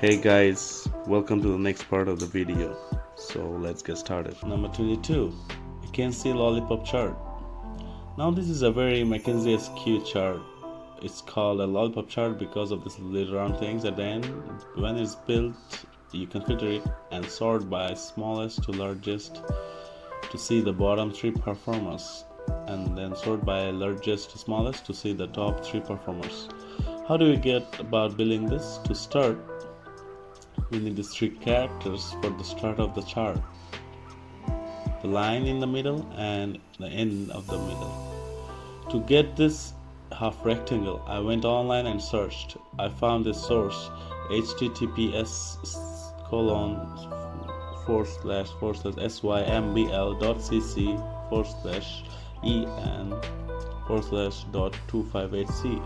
Hey guys, welcome to the next part of the video. So let's get started. Number 22, McKinsey Lollipop Chart. Now this is a very McKinsey-style chart. It's called a lollipop chart because of these little round things at the end. When it's built, you can filter it and sort by smallest to largest to see the bottom three performers, and then sort by largest to smallest to see the top three performers. How do we get about building this? To start, we need these three characters for the start of the chart: the line in the middle and the end of the middle. To get this half rectangle, I went online and searched. I found this source: https://symbl.cc/en/.258c.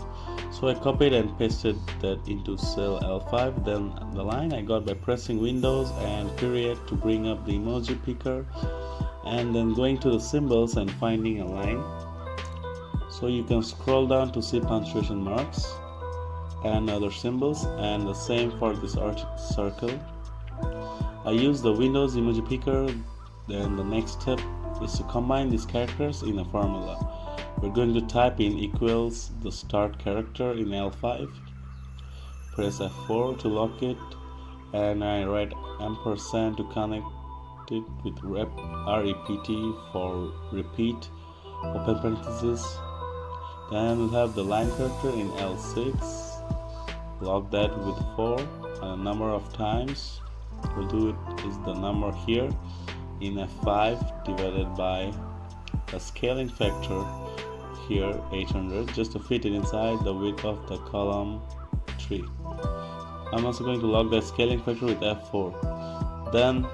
So I copied and pasted that into cell L5. Then the line I got by pressing Windows and period to bring up the emoji picker, and then going to the symbols and finding a line. So you can scroll down to see punctuation marks and other symbols, and the same for this circle. I use the Windows Emoji Picker. Then the next step is to combine these characters in a formula. We're going to type in equals the start character in L5, press F4 to lock it, and I write ampersand to connect it with REPT for repeat, open parenthesis. Then we'll have the line character in L6, lock that with 4, and a number of times we'll do it is the number here in F5 divided by the scaling factor here 800, just to fit it inside the width of the column 3. I'm also going to log that scaling factor with F4. Then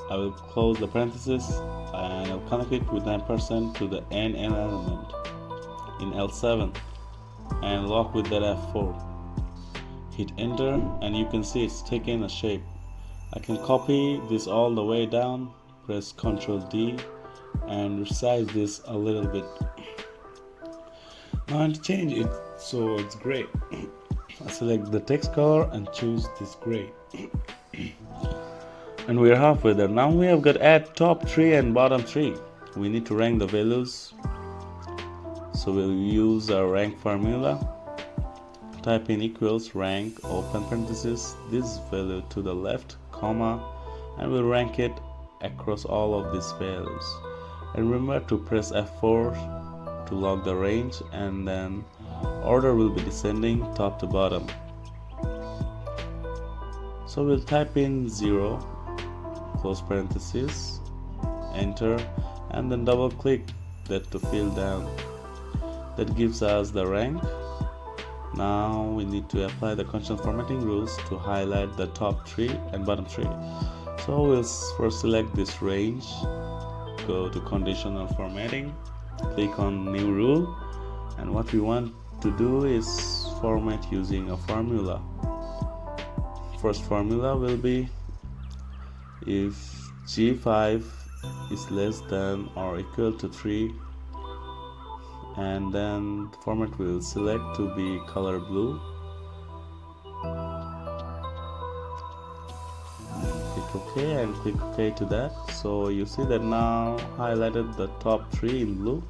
I will close the parenthesis and I'll connect it with 9% to the n element in L7 and lock with that F4. Hit enter and you can see it's taken a shape. I can copy this all the way down, press Ctrl D and resize this a little bit. Now to change it so it's gray, I select the text color and choose this gray. And we're halfway there. Now we have got add top 3 and bottom 3. We need to rank the values, so we'll use our rank formula. Type in equals rank open parenthesis this value to the left, comma, and we'll rank it across all of these values. And remember to press F4 to lock the range, and then order will be descending top to bottom. So we'll type in 0, close parenthesis, enter, and then double click that to fill down. That gives us the rank. Now we need to apply the conditional formatting rules to highlight the top 3 and bottom 3. So we'll first select this range, go to conditional formatting, click on new rule, and what we want to do is format using a formula. First formula will be if G5 is less than or equal to 3, and then the format will select to be color blue. Click OK and click OK to that. So you see that now highlighted the top 3 in blue.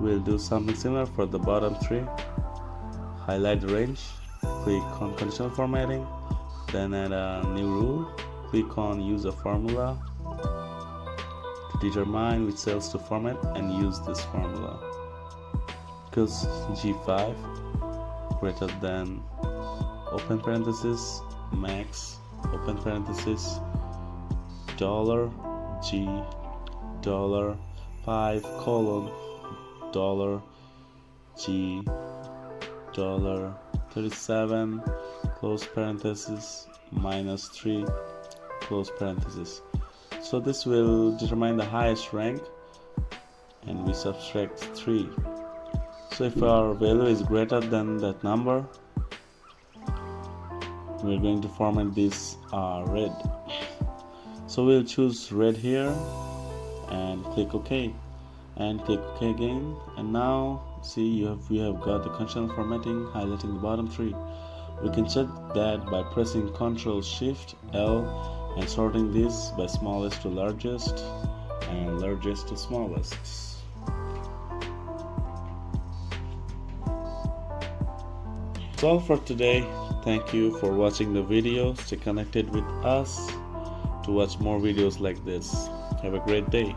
We'll do something similar for the bottom 3. Highlight the range, click on conditional formatting, then add a new rule, click on use a formula to determine which cells to format and use this formula. Because G5 greater than open parenthesis max open parenthesis $G $5 $G $37 close parenthesis -3 close parenthesis. So this will determine the highest rank, and we subtract 3. So if our value is greater than that number, we're going to format this red. So we'll choose red here and click OK and click OK again, and now see we have got the conditional formatting highlighting the bottom 3. We can check that by pressing Ctrl-Shift-L and sorting this by smallest to largest and largest to smallest. That's all for today. Thank you for watching the video. Stay connected with us to watch more videos like this. Have a great day.